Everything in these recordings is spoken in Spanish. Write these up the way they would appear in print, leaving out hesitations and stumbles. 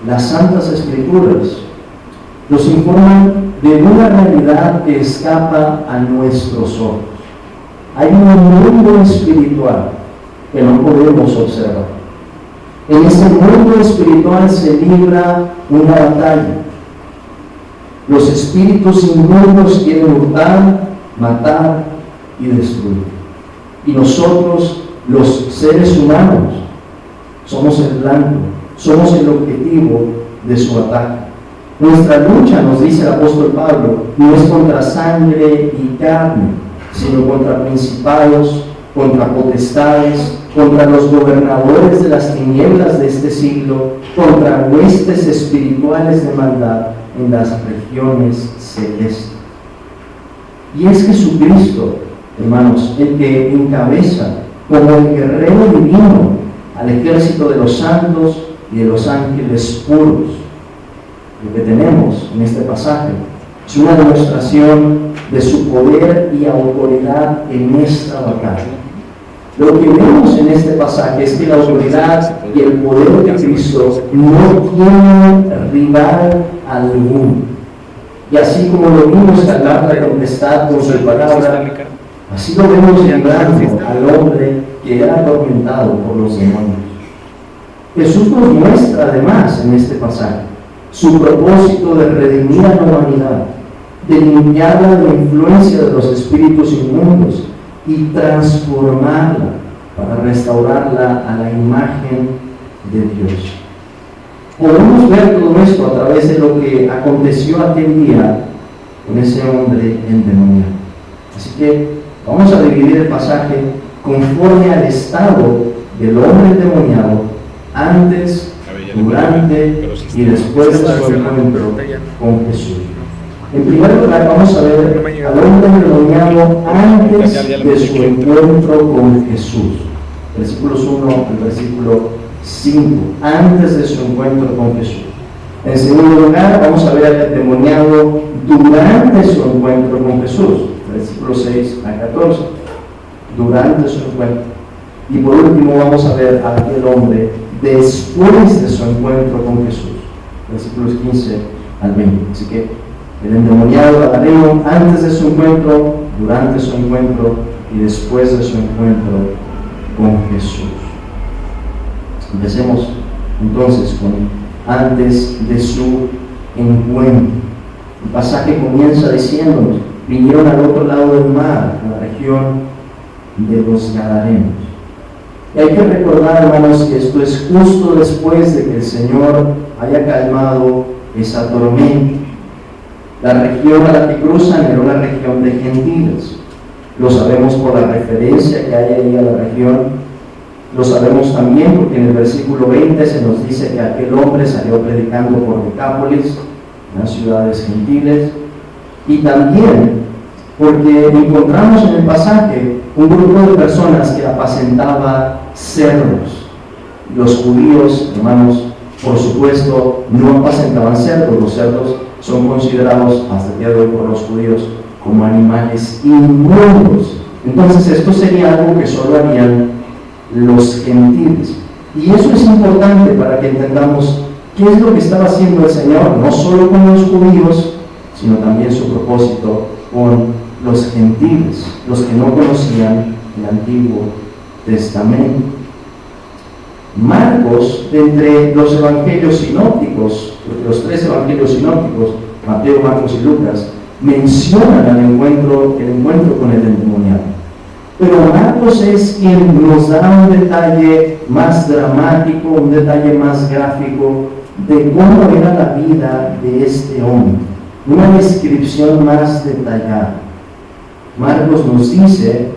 las Santas Escrituras nos informan de una realidad que escapa a nuestros ojos. Hay un mundo espiritual que no podemos observar. En ese mundo espiritual se libra una batalla. Los espíritus inmundos quieren hurtar, matar y destruir. Y nosotros, los seres humanos, somos el blanco, somos el objetivo de su ataque. Nuestra lucha, nos dice el apóstol Pablo, no es contra sangre y carne, sino contra principados, contra potestades, contra los gobernadores de las tinieblas de este siglo, contra huestes espirituales de maldad en las regiones celestes. Y es Jesucristo, hermanos, el que encabeza como el guerrero divino al ejército de los santos y de los ángeles puros. Lo que tenemos en este pasaje es una demostración de su poder y autoridad en esta batalla. Lo que vemos en este pasaje es que la autoridad y el poder de Cristo no tienen rival alguno. Y así como lo vimos cargar la tempestad con su palabra, así lo vemos librando al hombre que era atormentado por los demonios. Jesús nos muestra además en este pasaje su propósito de redimir a la humanidad, de limpiarla de la influencia de los espíritus inmundos y transformarla para restaurarla a la imagen de Dios. Podemos ver todo esto a través de lo que aconteció aquel día con ese hombre endemoniado. Así que vamos a dividir el pasaje conforme al estado del hombre endemoniado antes, durante y después de su encuentro con Jesús. En primer lugar, vamos a ver al hombre endemoniado antes de su encuentro con Jesús. Versículos 1 al versículo 5, antes de su encuentro con Jesús. En segundo lugar, vamos a ver al endemoniado durante su encuentro con Jesús. Versículos 6 a 14, durante su encuentro. Y por último, vamos a ver a aquel hombre después de su encuentro con Jesús. Versículos 15 al 20. Así que el endemoniado gadareno antes de su encuentro, durante su encuentro y después de su encuentro con Jesús. Empecemos entonces con antes de su encuentro. El pasaje comienza diciéndonos: vinieron al otro lado del mar, a la región de los Gadarenos. Y hay que recordar, hermanos, que esto es justo después de que el Señor haya calmado esa tormenta. La región a la que cruzan era una región de gentiles. Lo sabemos por la referencia que hay ahí a la región. Lo sabemos también porque en el versículo 20 se nos dice que aquel hombre salió predicando por Decápolis, en las ciudades gentiles. Y también porque encontramos en el pasaje un grupo de personas que apacentaba cerdos. Los judíos, hermanos, por supuesto, no apacentaban cerdos. Los cerdos son considerados hasta el día de hoy por los judíos como animales inmundos. Entonces esto sería algo que solo harían los gentiles. Y eso es importante para que entendamos qué es lo que estaba haciendo el Señor, no solo con los judíos, sino también su propósito con los gentiles, los que no conocían el Antiguo Testamento. Marcos, de entre los evangelios sinópticos, los tres evangelios sinópticos, Mateo, Marcos y Lucas, mencionan el encuentro con el endemoniado. Pero Marcos es quien nos da un detalle más dramático, un detalle más gráfico de cómo era la vida de este hombre, una descripción más detallada. Marcos nos dice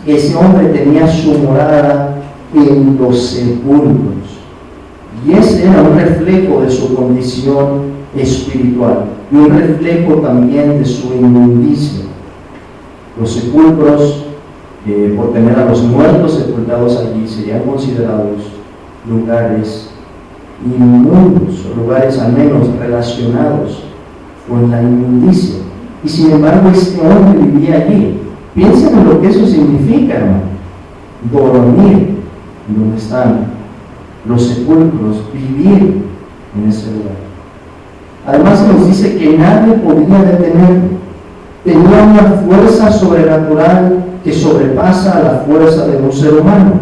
que ese hombre tenía su morada en los sepulcros, y ese era un reflejo de su condición espiritual y un reflejo también de su inmundicia. Los sepulcros, por tener a los muertos sepultados allí, serían considerados lugares inmundos, o lugares al menos relacionados con la inmundicia. Y sin embargo este hombre vivía allí. Piensen en lo que eso significa, hermano. Dormir donde están los sepulcros, vivir en ese lugar. Además nos dice que nadie podía detenerlo. Tenía una fuerza sobrenatural que sobrepasa a la fuerza de un ser humano,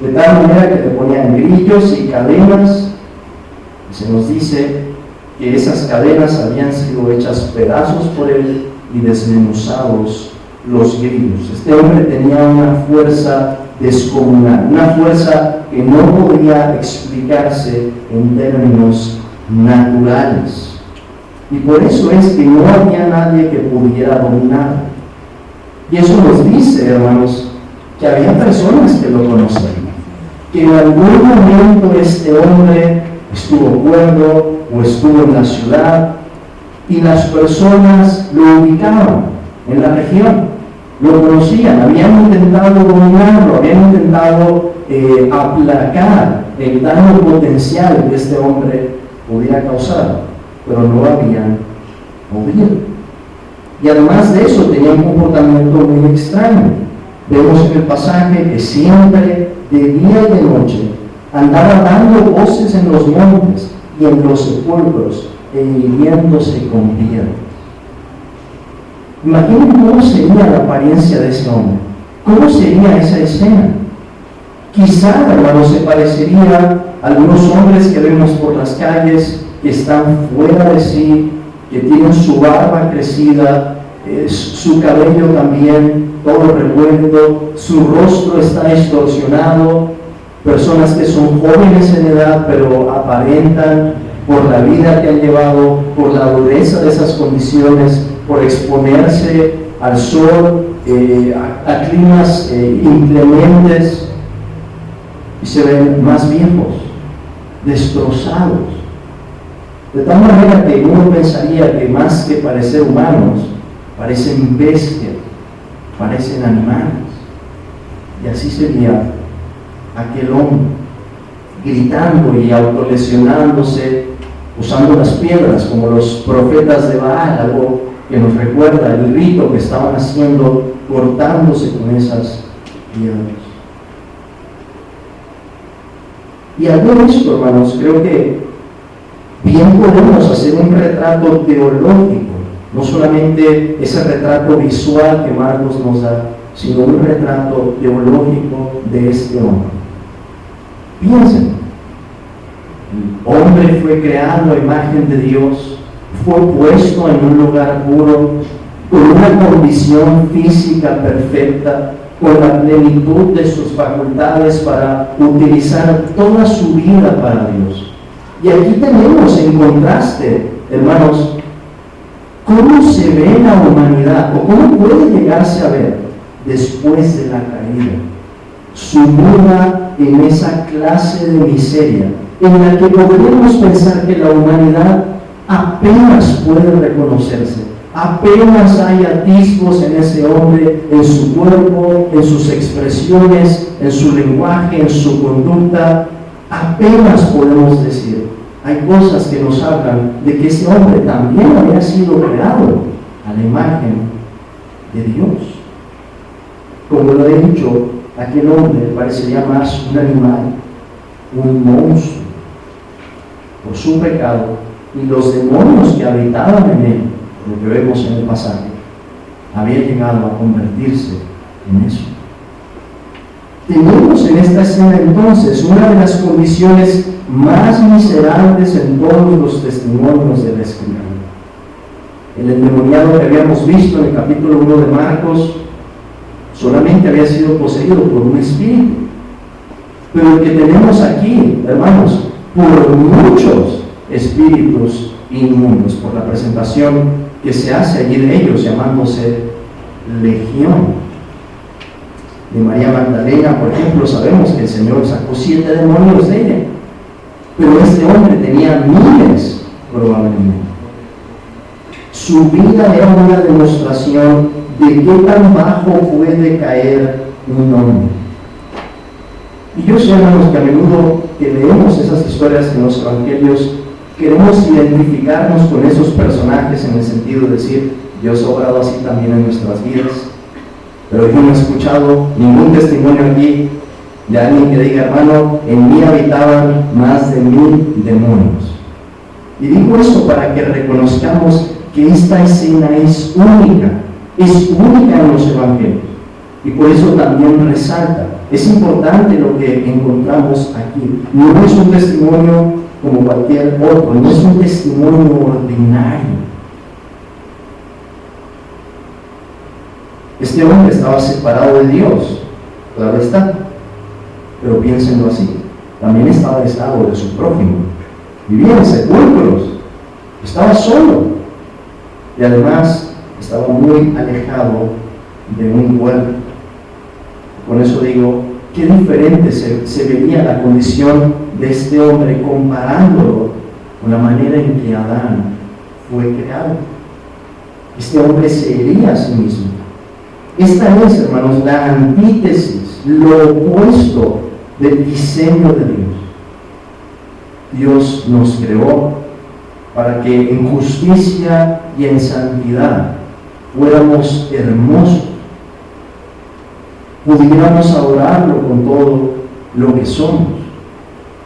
de tal manera que le ponían grillos y cadenas. Se nos dice que esas cadenas habían sido hechas pedazos por él y desmenuzados los grillos. Este hombre tenía una fuerza descomunal, una fuerza que no podía explicarse en términos naturales. Y por eso es que no había nadie que pudiera dominar. Y eso nos dice, hermanos, que había personas que lo conocían, que en algún momento este hombre estuvo cuerdo o estuvo en la ciudad y las personas lo ubicaban en la región, lo conocían, habían intentado dominarlo, habían intentado aplacar el daño potencial que este hombre pudiera causar, pero no habían podido. Y además de eso tenía un comportamiento muy extraño. Vemos en el pasaje que siempre, de día y de noche, andaba dando voces en los montes y en los sepulcros e hiriéndose con piedras. Imaginen cómo sería la apariencia de ese hombre, cómo sería esa escena. Quizá, hermanos, se parecería a algunos hombres que vemos por las calles que están fuera de sí, que tienen su barba crecida, su cabello también todo revuelto, su rostro está distorsionado, personas que son jóvenes en edad pero aparentan por la vida que han llevado, por la dureza de esas condiciones, por exponerse al sol, a climas inclementes, y se ven más viejos, destrozados. De tal manera que uno pensaría que más que parecer humanos, parecen bestias, parecen animales. Y así sería aquel hombre, gritando y autolesionándose, usando las piedras como los profetas de Baal, algo que nos recuerda el rito que estaban haciendo, cortándose con esas piedras. Y al ver esto, hermanos, creo que bien podemos hacer un retrato teológico, no solamente ese retrato visual que Marcos nos da, sino un retrato teológico de este hombre. Piensen, el hombre fue creado a imagen de Dios, fue puesto en un lugar puro, con una condición física perfecta, con la plenitud de sus facultades para utilizar toda su vida para Dios. Y aquí tenemos en contraste, hermanos, cómo se ve la humanidad, o cómo puede llegarse a ver después de la caída, sumida en esa clase de miseria, en la que podríamos pensar que la humanidad apenas puede reconocerse, apenas hay atisbos en ese hombre, en su cuerpo, en sus expresiones, en su lenguaje, en su conducta. Apenas podemos decir, hay cosas que nos hablan de que ese hombre también había sido creado a la imagen de Dios. Como lo he dicho, aquel hombre parecería más un animal, un monstruo, por su pecado y los demonios que habitaban en él, lo que vemos en el pasaje, había llegado a convertirse en eso. Tenemos en esta escena entonces una de las condiciones más miserables en todos los testimonios de la Escritura. El endemoniado que habíamos visto en el capítulo 1 de Marcos solamente había sido poseído por un espíritu, pero el que tenemos aquí, hermanos, por muchos espíritus inmundos, por la presentación que se hace allí de ellos, llamándose legión. De María Magdalena, por ejemplo, sabemos que el Señor sacó 7 demonios de ella, pero este hombre tenía miles probablemente. Su vida era una demostración de qué tan bajo puede caer un hombre. Y yo sé, hermanos, que a menudo que leemos esas historias en los evangelios, queremos identificarnos con esos personajes en el sentido de decir, Dios ha obrado así también en nuestras vidas. Pero yo no he escuchado ningún testimonio aquí de alguien que diga, hermano, en mí habitaban más de 1000 demonios. Y digo esto para que reconozcamos que esta escena es única en los evangelios. Y por eso también resalta. Es importante lo que encontramos aquí. No es un testimonio como cualquier otro, no es un testimonio ordinario. Este hombre estaba separado de Dios, claro está, pero piénsenlo así, también estaba aislado de su prójimo, vivía en sepulcros, estaba solo y además estaba muy alejado de un huerto. Con eso digo, qué diferente se veía la condición de este hombre comparándolo con la manera en que Adán fue creado. Este hombre se hería a sí mismo. Esta es, hermanos, la antítesis, lo opuesto del diseño de Dios. Dios nos creó para que en justicia y en santidad fuéramos hermosos, pudiéramos adorarlo con todo lo que somos.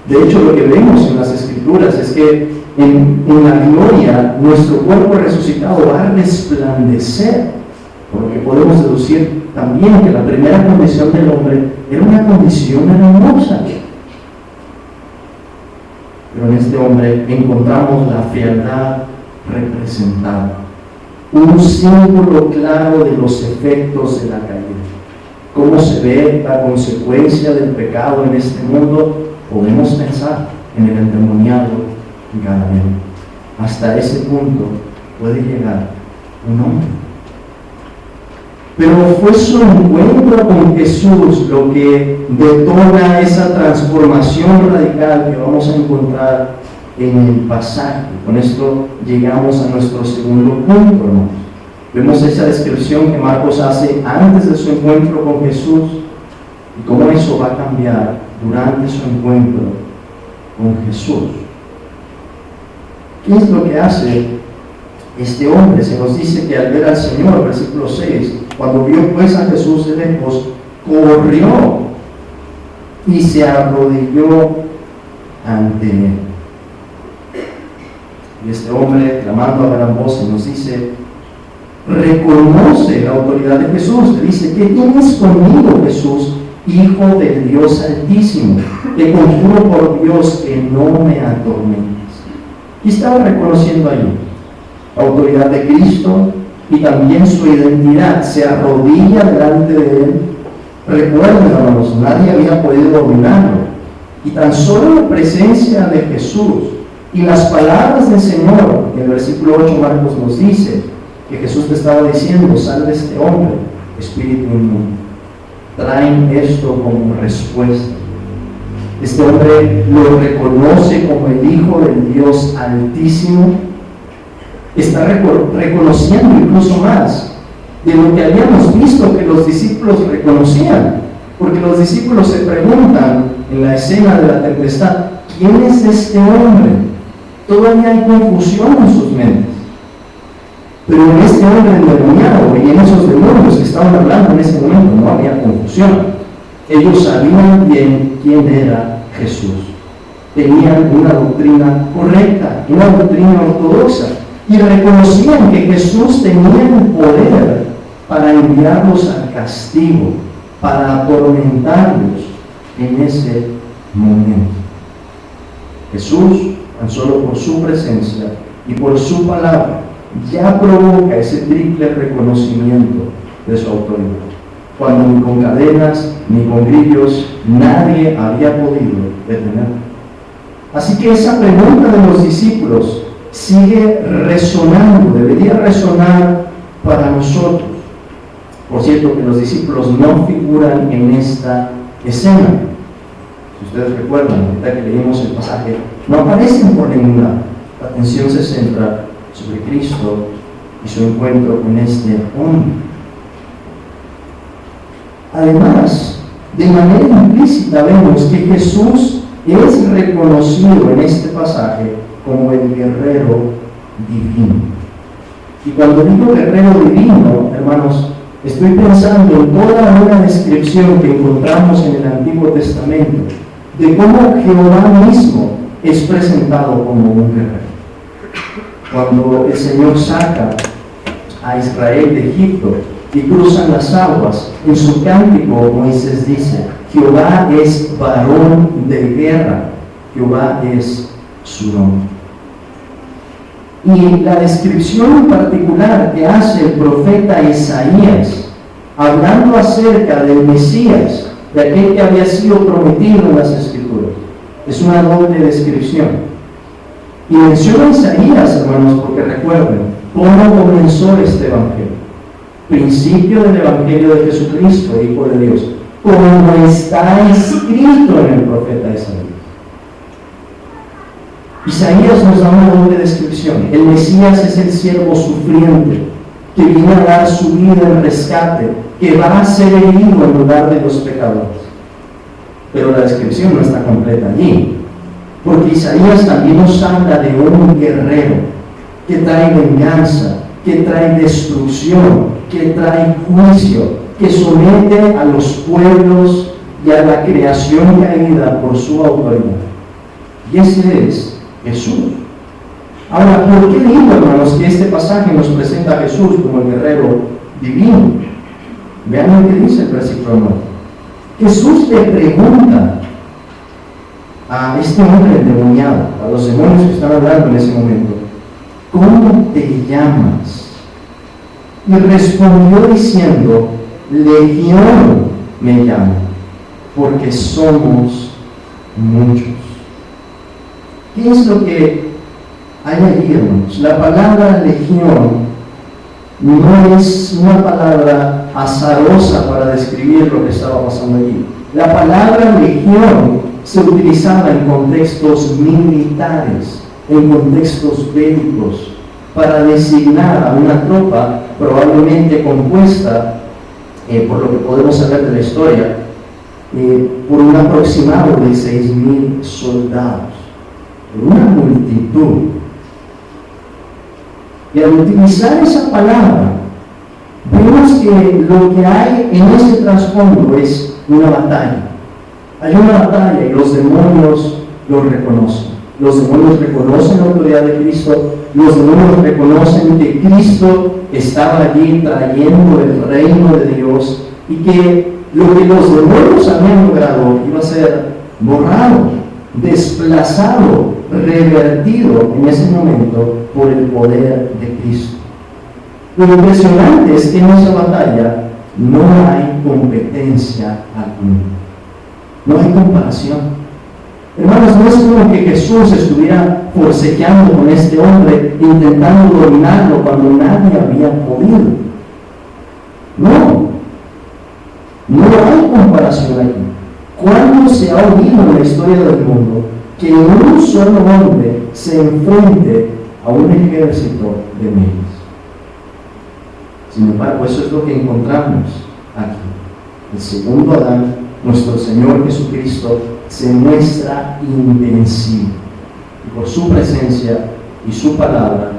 De hecho, lo que vemos en las Escrituras es que en la gloria nuestro cuerpo resucitado va a resplandecer. Por lo que podemos deducir también que la primera condición del hombre era una condición hermosa. Pero en este hombre encontramos la fealdad representada, un símbolo claro de los efectos de la caída. ¿Cómo se ve la consecuencia del pecado en este mundo? Podemos pensar en el endemoniado gadareno. Hasta ese punto puede llegar un hombre. Pero fue su encuentro con Jesús lo que detona esa transformación radical que vamos a encontrar en el pasaje. Con esto llegamos a nuestro segundo punto, hermanos. Vemos esa descripción que Marcos hace antes de su encuentro con Jesús y cómo eso va a cambiar durante su encuentro con Jesús. ¿Qué es lo que hace este hombre? Se nos dice que al ver al Señor, versículo 6, cuando vio pues a Jesús de lejos, corrió y se arrodilló ante él. Y este hombre, clamando a gran voz, nos dice, reconoce la autoridad de Jesús. Le dice, ¿qué tienes conmigo, Jesús, Hijo del Dios Altísimo? Te conjuro por Dios que no me atormentes. Y estaba reconociendo ahí la autoridad de Cristo y también su identidad. Se arrodilla delante de él. Recuerden, hermanos, nadie había podido dominarlo. Y tan solo la presencia de Jesús y las palabras del Señor, en el versículo 8 Marcos nos dice que Jesús te estaba diciendo, sal de este hombre, espíritu inmundo. Traen esto como respuesta. Este hombre lo reconoce como el Hijo del Dios Altísimo. Está reconociendo incluso más de lo que habíamos visto que los discípulos reconocían, porque los discípulos se preguntan en la escena de la tempestad, ¿quién es este hombre? Todavía hay confusión en sus mentes, pero en este hombre endemoniado y en esos demonios que estaban hablando en ese momento no había confusión. Ellos sabían bien quién era Jesús, tenían una doctrina correcta, una doctrina ortodoxa, y reconocían que Jesús tenía el poder para enviarlos al castigo, para atormentarlos en ese momento. Jesús, tan solo por su presencia y por su palabra, ya provoca ese triple reconocimiento de su autoridad, cuando ni con cadenas ni con grillos nadie había podido detenerlo. Así que esa pregunta de los discípulos sigue resonando, debería resonar para nosotros. Por cierto, que los discípulos no figuran en esta escena. Si ustedes recuerdan, ahorita que leímos el pasaje, no aparecen por ningún lado. La atención se centra sobre Cristo y su encuentro con este hombre. Además, de manera implícita vemos que Jesús es reconocido en este pasaje como el guerrero divino. Y cuando digo guerrero divino, hermanos, estoy pensando en toda una descripción que encontramos en el Antiguo Testamento de cómo Jehová mismo es presentado como un guerrero. cuando el Señor saca a Israel de Egipto y cruzan las aguas, en su cántico Moisés dice: Jehová es varón de guerra, Jehová es su nombre. Y la descripción en particular que hace el profeta Isaías, hablando acerca del Mesías, de aquel que había sido prometido en las Escrituras, es una doble descripción. Y menciona Isaías, hermanos, porque recuerden cómo comenzó este Evangelio. Principio del Evangelio de Jesucristo, Hijo de Dios, como está escrito en el profeta Isaías. Isaías nos da una doble descripción. El Mesías es el siervo sufriente, que viene a dar su vida en rescate, que va a ser herido en lugar de los pecadores. Pero la descripción no está completa allí, porque Isaías también nos habla de un guerrero que trae venganza, que trae destrucción, que trae juicio, que somete a los pueblos y a la creación caída por su autoridad. Y ese es Jesús. Ahora, ¿por qué digo, hermanos, que este pasaje nos presenta a Jesús como el guerrero divino? Vean lo que dice el versículo 9. Jesús le pregunta a este hombre endemoniado, a los demonios que están hablando en ese momento: ¿cómo te llamas? Y respondió diciendo: Legión me llamo, porque somos muchos. ¿Qué es lo que hay allí, hermanos? La palabra legión no es una palabra azarosa para describir lo que estaba pasando allí. La palabra legión se utilizaba en contextos militares, en contextos bélicos, para designar a una tropa probablemente compuesta, por lo que podemos saber de la historia, por un aproximado de 6,000 soldados, por una multitud. Y al utilizar esa palabra, vemos que lo que hay en ese trasfondo es una batalla. Hay una batalla y los demonios lo reconocen. Los demonios reconocen la autoridad de Cristo. Los demonios reconocen que Cristo estaba allí trayendo el reino de Dios y que lo que los demonios habían logrado iba a ser borrado, desplazado, revertido en ese momento por el poder de Cristo. Lo impresionante es que en esa batalla no hay competencia alguna, no hay comparación. Hermanos, no es como que Jesús estuviera forcejeando con este hombre, intentando dominarlo cuando nadie había podido. No hay comparación aquí. ¿Cuándo se ha oído en la historia del mundo que un solo hombre se enfrente a un ejército de miles? Sin embargo, eso es lo que encontramos aquí. El segundo Adán, nuestro Señor Jesucristo, se muestra invencible. Y por su presencia y su palabra,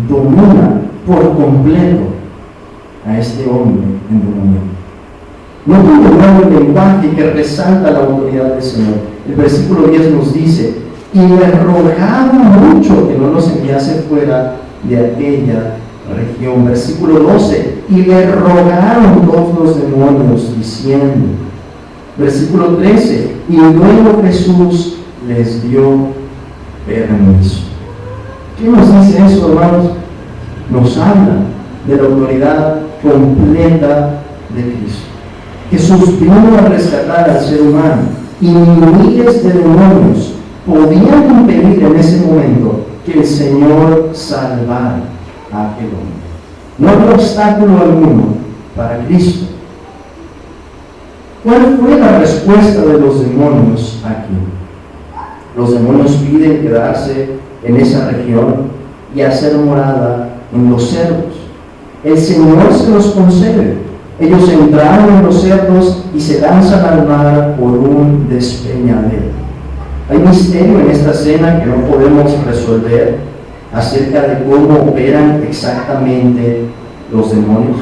domina por completo a este hombre endemoniado. No tuvo un lenguaje que resalta la autoridad del Señor. El versículo 10 nos dice: y le rogaba mucho que no los enviase fuera de aquella región. Versículo 12: y le rogaron todos los demonios diciendo. Versículo 13: y luego Jesús les dio permiso. ¿Qué nos dice eso, hermanos? Nos habla de la autoridad completa de Cristo. Jesús vino a rescatar al ser humano y miles de demonios podían impedir en ese momento que el Señor salvara a aquel hombre. No había obstáculo alguno para Cristo. ¿Cuál fue la respuesta de los demonios aquí? Los demonios piden quedarse en esa región y hacer morada en los cerdos. El Señor se los concede. Ellos entraron en los cerdos y se lanzan al mar por un despeñadero. Hay misterio en esta escena que no podemos resolver acerca de cómo operan exactamente los demonios,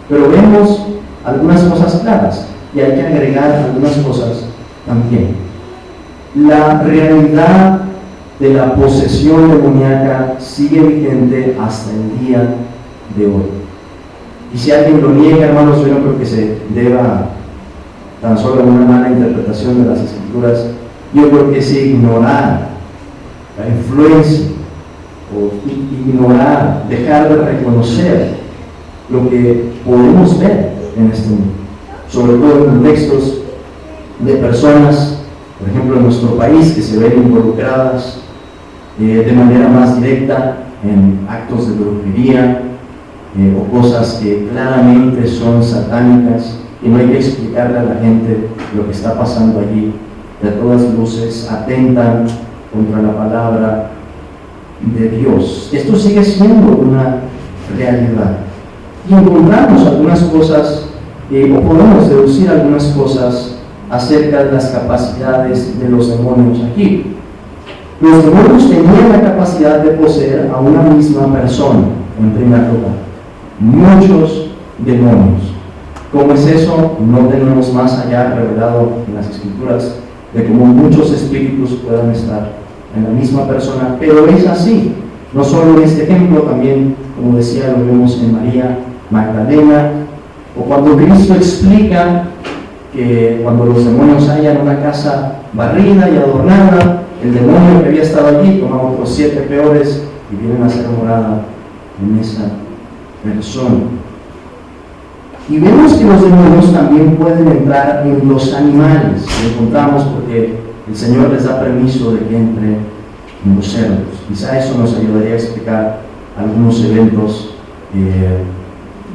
pero vemos algunas cosas claras y hay que agregar algunas cosas también. La realidad de la posesión demoníaca sigue vigente hasta el día de hoy. Y si alguien lo niega, hermanos, yo no creo que se deba tan solo a una mala interpretación de las Escrituras. Yo creo que es ignorar la influencia o ignorar, dejar de reconocer lo que podemos ver en este mundo, sobre todo en contextos de personas, por ejemplo en nuestro país, que se ven involucradas de manera más directa en actos de brujería o cosas que claramente son satánicas, y no hay que explicarle a la gente lo que está pasando allí. De todas luces atentan contra la palabra de Dios. Esto sigue siendo una realidad. Y encontramos algunas cosas, o podemos deducir algunas cosas acerca de las capacidades de los demonios aquí. Los demonios tenían la capacidad de poseer a una misma persona, en primer lugar. Muchos demonios. ¿Cómo es eso? No tenemos más allá revelado en las Escrituras de cómo muchos espíritus puedan estar en la misma persona, pero es así. No solo en este ejemplo, también, como decía, lo vemos en María Magdalena, o cuando Cristo explica que cuando los demonios hallan una casa barrida y adornada, el demonio que había estado allí toma otros 7 peores y vienen a ser morada en esa persona. Y vemos que los demonios también pueden entrar en los animales. Lo encontramos porque el Señor les da permiso de que entre en los cerdos. Quizá eso nos ayudaría a explicar algunos eventos,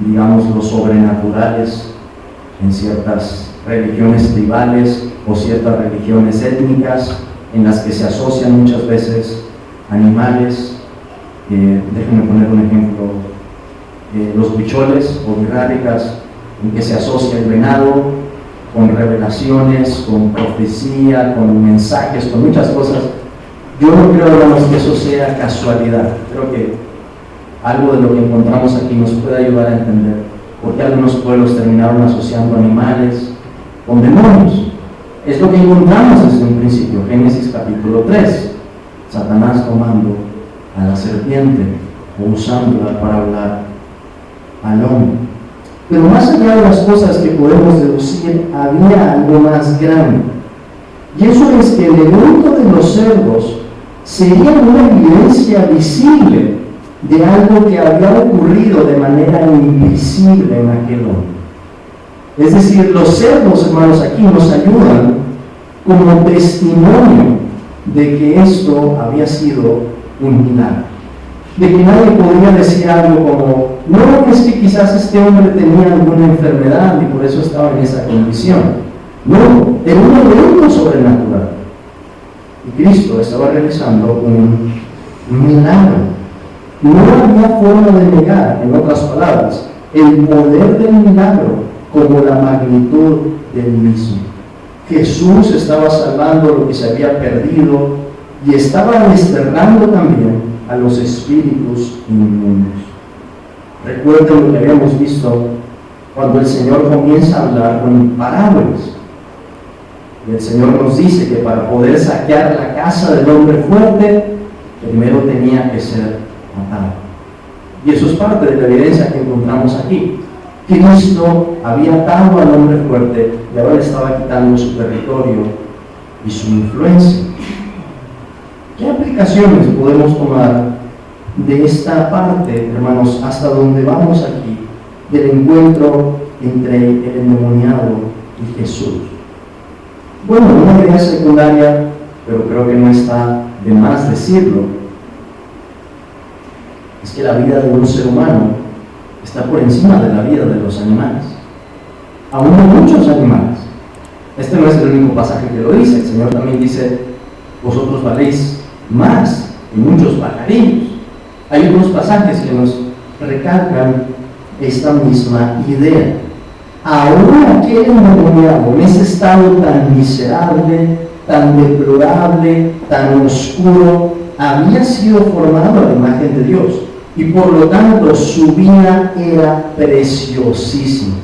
digamos, los sobrenaturales en ciertas religiones tribales o ciertas religiones étnicas en las que se asocian muchas veces animales. Déjenme poner un ejemplo. Los huicholes o birrábicas, en que se asocia el venado con revelaciones, con profecía, con mensajes, con muchas cosas. Yo no creo, hermanos, que eso sea casualidad. Creo que algo de lo que encontramos aquí nos puede ayudar a entender por qué algunos pueblos terminaron asociando animales con demonios. Es lo que encontramos desde un principio, Génesis capítulo 3. Satanás tomando a la serpiente o usándola para hablar al hombre. Pero más allá de las cosas que podemos deducir, había algo más grande. Y eso es que el evento de los cerdos sería una evidencia visible de algo que había ocurrido de manera invisible en aquel hombre. Es decir, los cerdos, hermanos, aquí nos ayudan como testimonio de que esto había sido un milagro. De que nadie podría decir algo como, no, es que quizás este hombre tenía alguna enfermedad y por eso estaba en esa condición. No, era un evento sobrenatural. Y Cristo estaba realizando un milagro. No había forma de negar, en otras palabras, el poder del milagro como la magnitud del mismo. Jesús estaba salvando lo que se había perdido y estaba desterrando también a los espíritus inmundos. Recuerden lo que habíamos visto cuando el Señor comienza a hablar con parábolas. Y el Señor nos dice que para poder saquear la casa del hombre fuerte, primero tenía que ser matado. Y eso es parte de la evidencia que encontramos aquí. Cristo había atado al hombre fuerte y ahora le estaba quitando su territorio y su influencia. ¿Qué aplicaciones podemos tomar de esta parte, hermanos, hasta donde vamos aquí, del encuentro entre el endemoniado y Jesús? Bueno, una idea secundaria, pero creo que no está de más decirlo, es que la vida de un ser humano está por encima de la vida de los animales, aún de muchos animales. Este no es el único pasaje que lo dice. El Señor también dice, vosotros valéis más que muchos pajarillos. Hay otros pasajes que nos recalcan esta misma idea. Aún aquel endemoniado, en ese estado tan miserable, tan deplorable, tan oscuro, había sido formado a la imagen de Dios y por lo tanto su vida era preciosísima,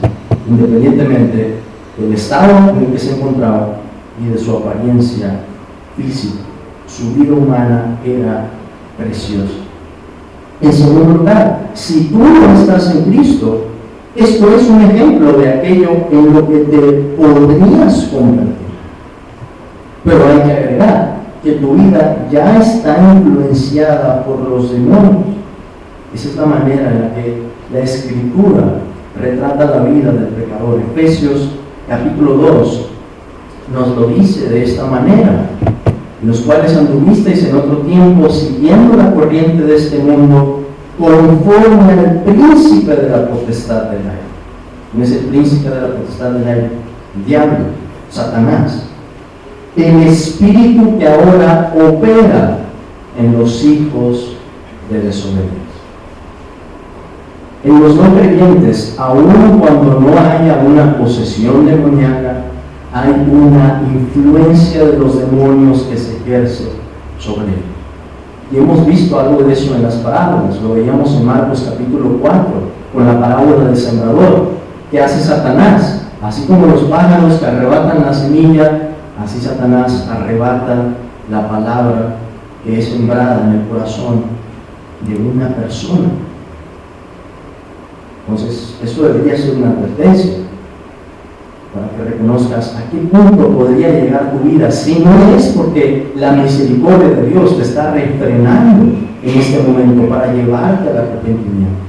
independientemente del estado en el que se encontraba y de su apariencia física. su vida humana era preciosa. En segundo lugar, si tú no estás en Cristo, esto es un ejemplo de aquello en lo que te podrías convertir. Pero hay que agregar que tu vida ya está influenciada por los demonios. Esa es la manera en la que la Escritura retrata la vida del pecador. Efesios capítulo 2 nos lo dice de esta manera: en los cuales anduvisteis en otro tiempo siguiendo la corriente de este mundo, conforme al príncipe de la potestad del aire. ¿Quién es el príncipe de la potestad del aire? El diablo, Satanás. El espíritu que ahora opera en los hijos de desobediencia. En los no creyentes, aun cuando no haya una posesión demoníaca, hay una influencia de los demonios que se ejerce sobre ellos. Y hemos visto algo de eso en las parábolas. Lo veíamos en Marcos capítulo 4, con la parábola del sembrador. ¿Qué hace Satanás? Así como los pájaros que arrebatan la semilla, así Satanás arrebata la palabra que es sembrada en el corazón de una persona. Entonces, esto debería ser una advertencia para que reconozcas a qué punto podría llegar tu vida, si no es porque la misericordia de Dios te está refrenando en este momento para llevarte al arrepentimiento.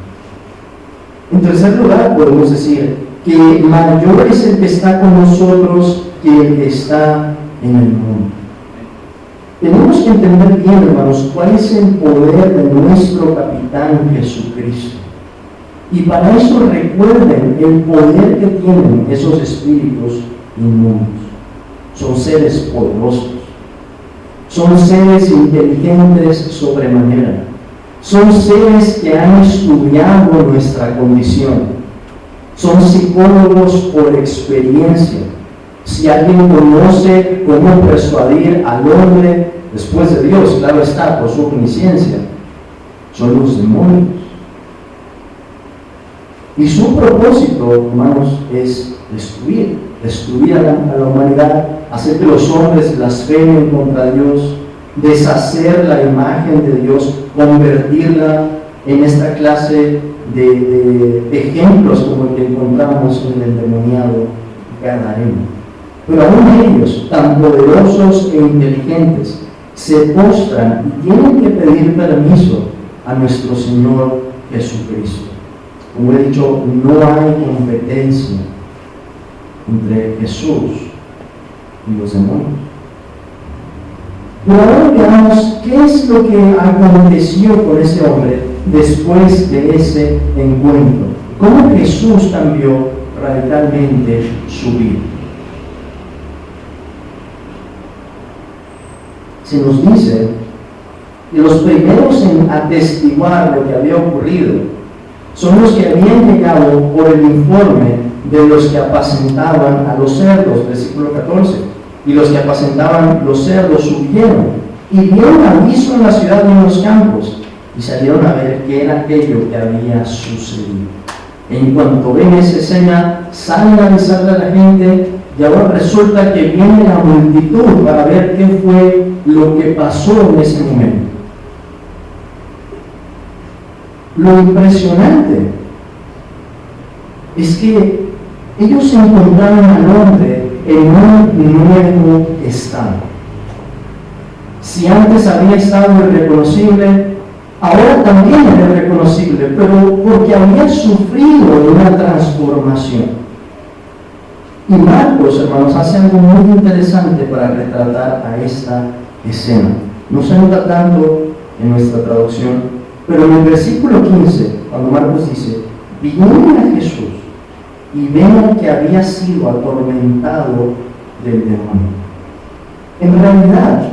En tercer lugar, podemos decir que mayor es el que está con nosotros que el que está en el mundo. Tenemos que entender bien, hermanos, cuál es el poder de nuestro capitán Jesucristo. Y para eso recuerden el poder que tienen esos espíritus inmundos. Son seres poderosos. Son seres inteligentes sobremanera. Son seres que han estudiado nuestra condición. Son psicólogos por experiencia. Si alguien conoce cómo persuadir al hombre después de Dios, claro está, por su omnisciencia, son los demonios. Y su propósito, hermanos, es destruir a la humanidad, hacer que los hombres blasfemen contra Dios, deshacer la imagen de Dios, convertirla en esta clase de ejemplos como el que encontramos en el endemoniado Gadareno. Pero aún ellos, tan poderosos e inteligentes, se postran y tienen que pedir permiso a nuestro Señor Jesucristo. Como he dicho, no hay competencia entre Jesús y los demonios. Pero ahora veamos qué es lo que aconteció con ese hombre después de ese encuentro. Cómo Jesús cambió radicalmente su vida. Se nos dice que los primeros en atestiguar lo que había ocurrido son los que habían llegado por el informe de los que apacentaban a los cerdos, versículo 14. Y los que apacentaban los cerdos subieron y vieron aviso en la ciudad y en los campos y salieron a ver qué era aquello que había sucedido. En cuanto ven esa escena, salen a avisarle a la gente y ahora resulta que viene la multitud para ver qué fue lo que pasó en ese momento. Lo impresionante es que ellos encontraron al hombre en un nuevo estado. Si antes había estado irreconocible, ahora también era irreconocible, pero porque había sufrido una transformación. Y Marcos, hermanos, hace algo muy interesante para retratar a esta escena. No se nota tanto en nuestra traducción, pero en el versículo 15, cuando Marcos dice, vinieron a Jesús y ven que había sido atormentado del demonio. En realidad,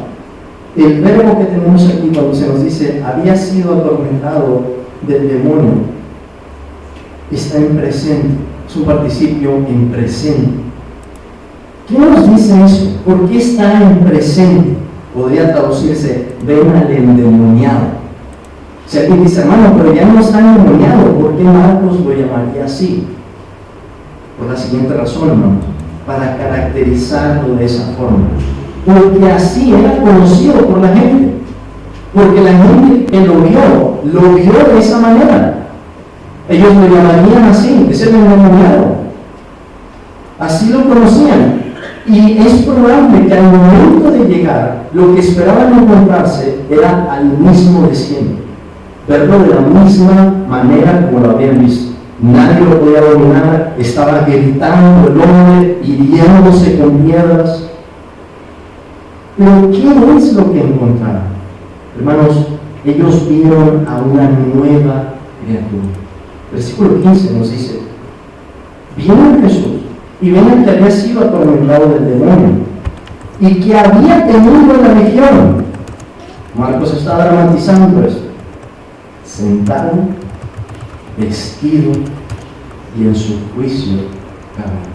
el verbo que tenemos aquí cuando se nos dice había sido atormentado del demonio está en presente, es un participio en presente. ¿Qué nos dice eso? ¿Por qué está en presente? Podría traducirse, ven al endemoniado. Si alguien dice, hermano, pero ya no está endemoniado, ¿por qué Marcos lo llamaría así? Por la siguiente razón, hermano, para caracterizarlo de esa forma. porque así era conocido por la gente, porque la gente que lo vio de esa manera. Ellos lo llamarían así, es el endemoniado. Así lo conocían. Y es probable que al momento de llegar, lo que esperaban encontrarse era al mismo de siempre, verlo de la misma manera como lo habían visto. Nadie lo podía dominar, estaba gritando el hombre, hiriéndose con piedras. Pero ¿qué es lo que encontraron? Hermanos, ellos vieron a una nueva criatura. Versículo 15 nos dice: vieron a Jesús y ven que había sido atormentado del demonio y que había tenido la legión. Marcos está dramatizando esto. Sentado, vestido y en su juicio caballo,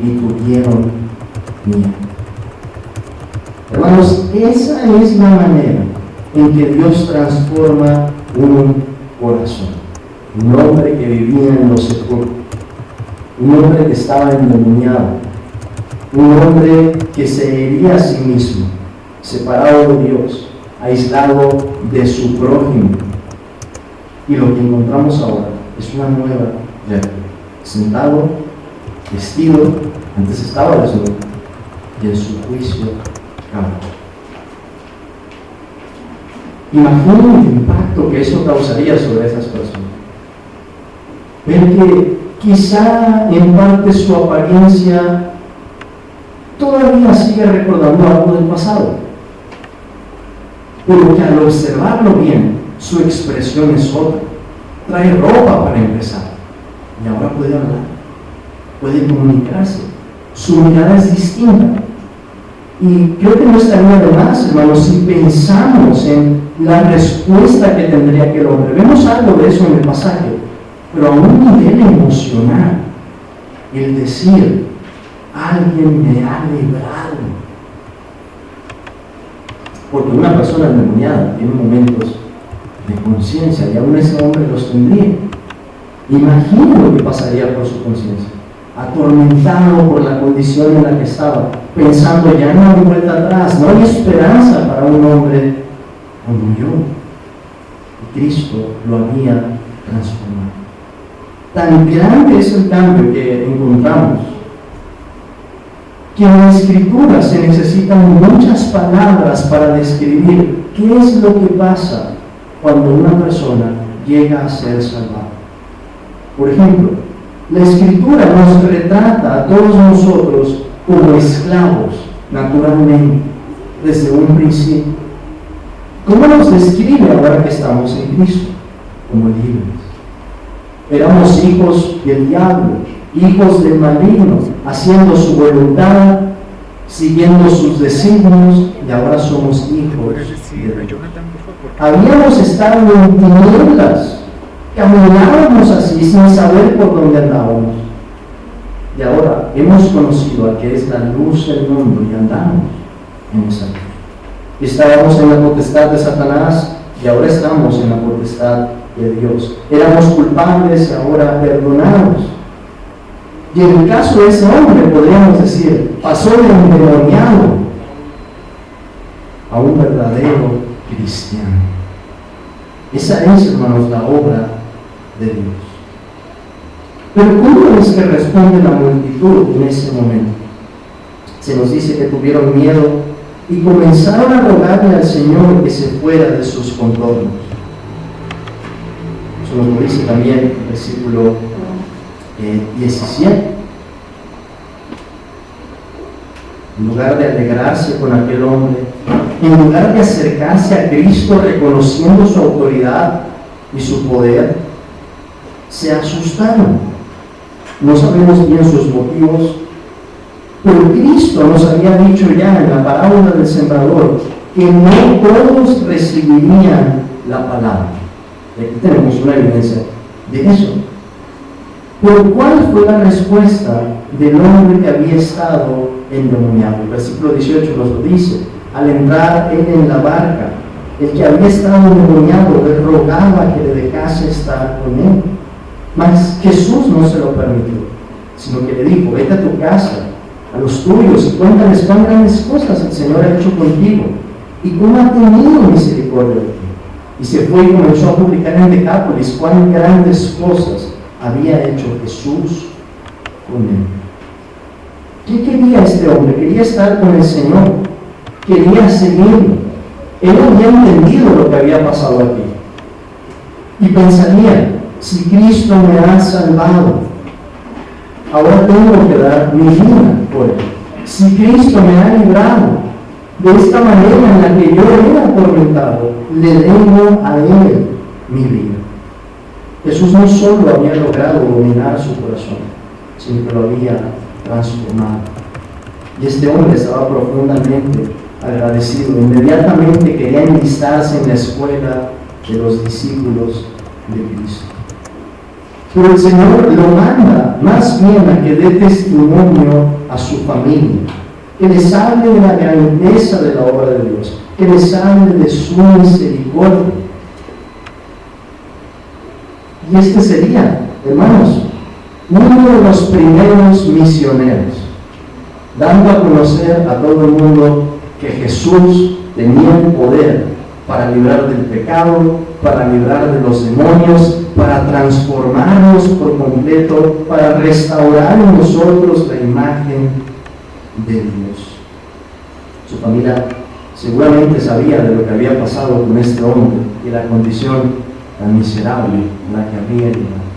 y tuvieron miedo. Hermanos, esa es la manera en que Dios transforma un corazón. Un hombre que vivía en los sepulcros, un hombre que estaba endemoniado, un hombre que se hería a sí mismo, separado de Dios, aislado de su prójimo. Y lo que encontramos ahora es una nueva realidad. Sentado, vestido, antes estaba desnudo, y en su juicio caballo. Imaginen el impacto que eso causaría sobre esas personas. Ver que quizá en parte su apariencia todavía sigue recordando algo del pasado, pero que al observarlo bien, su expresión es otra. Trae ropa para empezar, y ahora puede hablar, puede comunicarse, su mirada es distinta. Y creo que no estaría de más, hermanos, si pensamos en la respuesta que tendría aquel hombre. Vemos algo de eso en el pasaje, pero a un nivel emocional, el decir: alguien me ha librado. Porque una persona endemoniada tiene momentos de conciencia, y aún ese hombre los tendría. Imagina lo que pasaría por su conciencia, atormentado por la condición en la que estaba, pensando: ya no hay vuelta atrás, no hay esperanza para un hombre como yo. Y Cristo lo había transformado. Tan grande es el cambio que encontramos, que en la Escritura se necesitan muchas palabras para describir qué es lo que pasa cuando una persona llega a ser salvada. Por ejemplo, la Escritura nos retrata a todos nosotros como esclavos, naturalmente, desde un principio. ¿Cómo nos describe ahora que estamos en Cristo? Como libres. Éramos hijos del diablo, hijos del maligno, haciendo su voluntad, siguiendo sus designios, y ahora somos hijos de Dios. Habíamos estado en tinieblas, caminábamos así sin saber por dónde andábamos, y ahora hemos conocido a que es la luz del mundo y andamos en esa luz. Estábamos en la potestad de Satanás y ahora estamos en la potestad de Dios. Éramos culpables y ahora perdonados. Y en el caso de ese hombre, podríamos decir, pasó de endemoniado a un verdadero cristiano. Esa es, hermanos, la obra de Dios. Pero ¿cómo es que responde la multitud en ese momento? Se nos dice que tuvieron miedo y comenzaron a rogarle al Señor que se fuera de sus contornos. Eso nos lo dice también el versículo 17. En lugar de alegrarse con aquel hombre, en lugar de acercarse a Cristo reconociendo su autoridad y su poder, se asustaron. No sabemos bien sus motivos, pero Cristo nos había dicho ya en la parábola del sembrador que no todos recibirían la palabra. Y aquí tenemos una evidencia de eso. Pero ¿cuál fue la respuesta del hombre que había estado endemoniado? El versículo 18 nos lo dice: al entrar él en la barca, el que había estado endemoniado le rogaba que le dejase estar con él. Mas Jesús no se lo permitió, sino que le dijo: vete a tu casa a los tuyos y cuéntales cuán grandes cosas el Señor ha hecho contigo y cómo ha tenido misericordia de ti. Y se fue y comenzó a publicar en Decápolis cuán grandes cosas había hecho Jesús con él. ¿Qué quería este hombre? Quería estar con el Señor, quería seguirlo. Él había entendido lo que había pasado aquí y pensaría, si Cristo me ha salvado, ahora tengo que dar mi vida por él. Si Cristo me ha librado de esta manera en la que yo era atormentado, le debo a él mi vida. Jesús no solo había logrado dominar su corazón, sino que lo había transformado. Y este hombre estaba profundamente agradecido. Inmediatamente quería enlistarse en la escuela de los discípulos de Cristo. Pero el Señor lo manda más bien a que dé testimonio a su familia, que les hable de la grandeza de la obra de Dios, que les hable de su misericordia. Y este sería, hermanos, uno de los primeros misioneros, dando a conocer a todo el mundo que Jesús tenía el poder para librar del pecado, para librar de los demonios, para transformarnos por completo, para restaurar en nosotros la imagen de Dios. Su familia seguramente sabía de lo que había pasado con este hombre y la condición tan miserable en la que había llegado.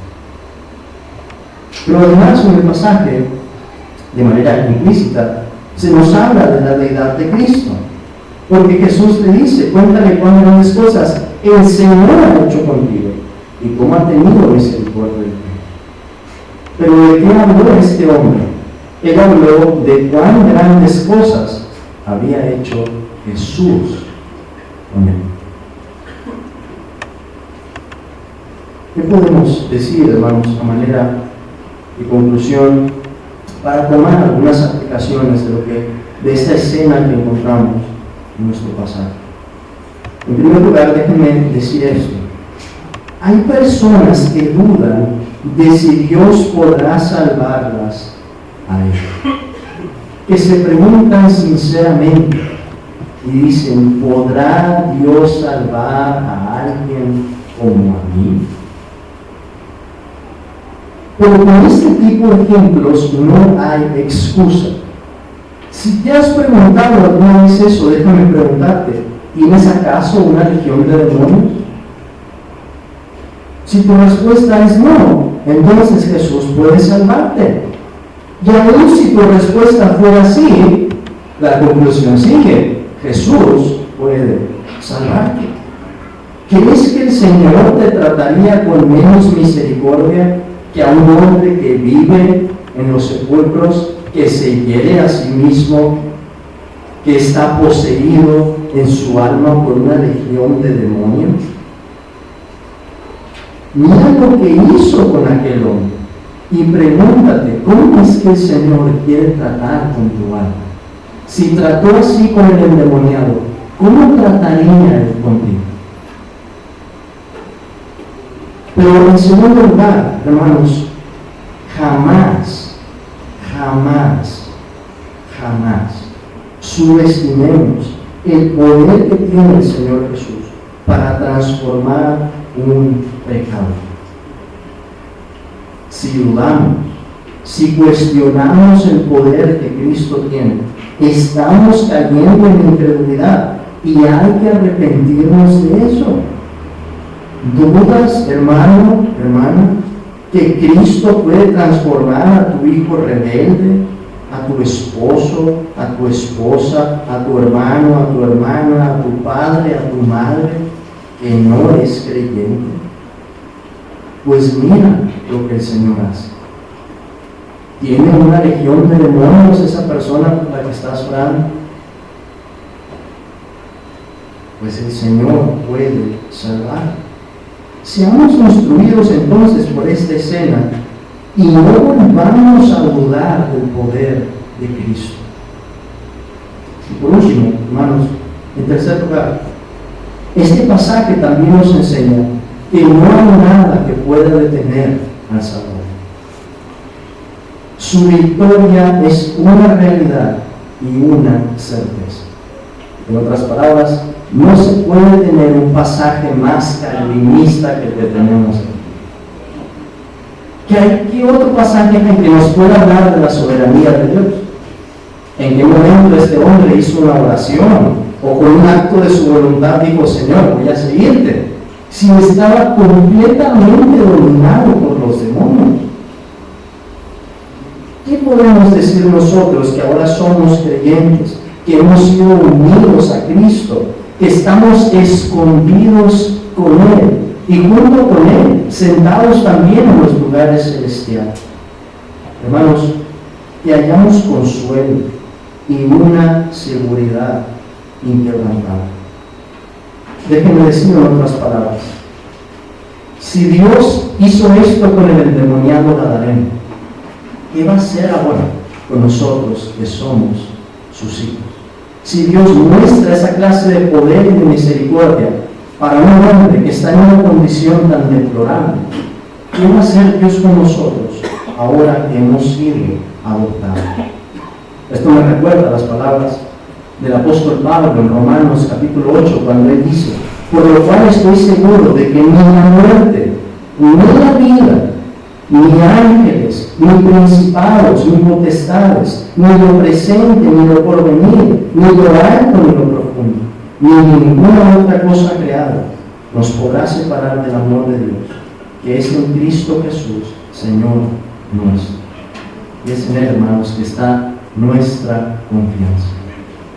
Pero además en el pasaje, de manera implícita, se nos habla de la deidad de Cristo, porque Jesús le dice, cuéntale cuán grandes cosas el Señor ha hecho contigo y cómo ha tenido misericordia de ti. Pero ¿de qué habló este hombre? Él habló de cuán grandes cosas había hecho Jesús con él. ¿Qué podemos decir, hermanos, a manera de conclusión, para tomar algunas aplicaciones de esta escena que encontramos en nuestro pasaje? En primer lugar, déjenme decir esto. Hay personas que dudan de si Dios podrá salvarlas a ellos, que se preguntan sinceramente y dicen, ¿podrá Dios salvar a alguien como a mí? Pero con este tipo de ejemplos no hay excusa. Si te has preguntado alguna vez eso, déjame preguntarte, ¿tienes acaso una legión de demonios? Si tu respuesta es no, entonces Jesús puede salvarte. Y aún si tu respuesta fuera sí, la conclusión sigue, Jesús puede salvarte. ¿Crees que el Señor te trataría con menos misericordia que a un hombre que vive en los sepulcros, que se hiere a sí mismo, que está poseído en su alma por una legión de demonios? Mira lo que hizo con aquel hombre y pregúntate, ¿cómo es que el Señor quiere tratar con tu alma? Si trató así con el endemoniado, ¿cómo trataría Él contigo? Pero en segundo lugar, hermanos, jamás subestimemos el poder que tiene el Señor Jesús para transformar un pecado. Si dudamos, si cuestionamos el poder que Cristo tiene, estamos cayendo en incredulidad y hay que arrepentirnos de eso. ¿Dudas, hermano, hermana, que Cristo puede transformar a tu hijo rebelde, a tu esposo, a tu esposa, a tu hermano, a tu hermana, a tu padre, a tu madre, que no es creyente? Pues mira lo que el Señor hace. ¿Tiene una legión de demonios esa persona por la que estás orando? Pues el Señor puede salvar. Seamos instruidos entonces por esta escena y no volvamos a dudar del poder de Cristo. Y por último, hermanos, en tercer lugar, este pasaje también nos enseña que no hay nada que pueda detener al Salvador. Su victoria es una realidad y una certeza. En otras palabras, no se puede tener un pasaje más calvinista que el que tenemos aquí. ¿Qué otro pasaje hay que nos pueda hablar de la soberanía de Dios? ¿En qué momento este hombre hizo una oración o con un acto de su voluntad dijo, Señor, voy a seguirte? Si estaba completamente dominado por los demonios. ¿Qué podemos decir nosotros que ahora somos creyentes, que hemos sido unidos a Cristo, que estamos escondidos con Él y junto con Él, sentados también en los lugares celestiales? Hermanos, que hallamos consuelo y una seguridad inquebrantable. Déjenme decir en otras palabras, si Dios hizo esto con el endemoniado gadareno, ¿qué va a hacer ahora con nosotros que somos sus hijos? Si Dios muestra esa clase de poder y de misericordia para un hombre que está en una condición tan deplorable, ¿qué va a hacer Dios con nosotros ahora que hemos sido adoptados? Esto me recuerda las palabras del apóstol Pablo en Romanos capítulo 8, cuando él dice, por lo cual estoy seguro de que ni la muerte, ni la vida, ni ángeles, ni principados, ni potestades, ni lo presente, ni lo porvenir, ni lo alto, ni lo profundo, ni ninguna otra cosa creada nos podrá separar del amor de Dios, que es en Cristo Jesús, Señor nuestro. Y es en Él, hermanos, que está nuestra confianza.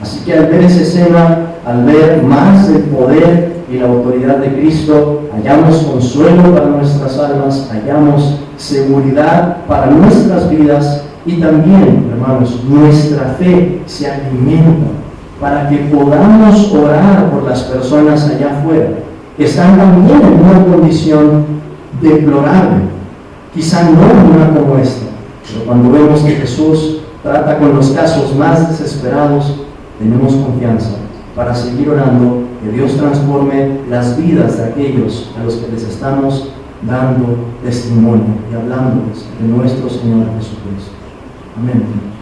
Así que al ver esa escena, al ver más el poder y la autoridad de Cristo, hallamos consuelo para nuestras almas, hallamos seguridad para nuestras vidas y también, hermanos, nuestra fe se alimenta para que podamos orar por las personas allá afuera, que están también en una condición deplorable, quizá no en una como esta, pero cuando vemos que Jesús trata con los casos más desesperados, tenemos confianza para seguir orando, que Dios transforme las vidas de aquellos a los que les estamos dando testimonio y hablándoles de nuestro Señor Jesucristo. Amén.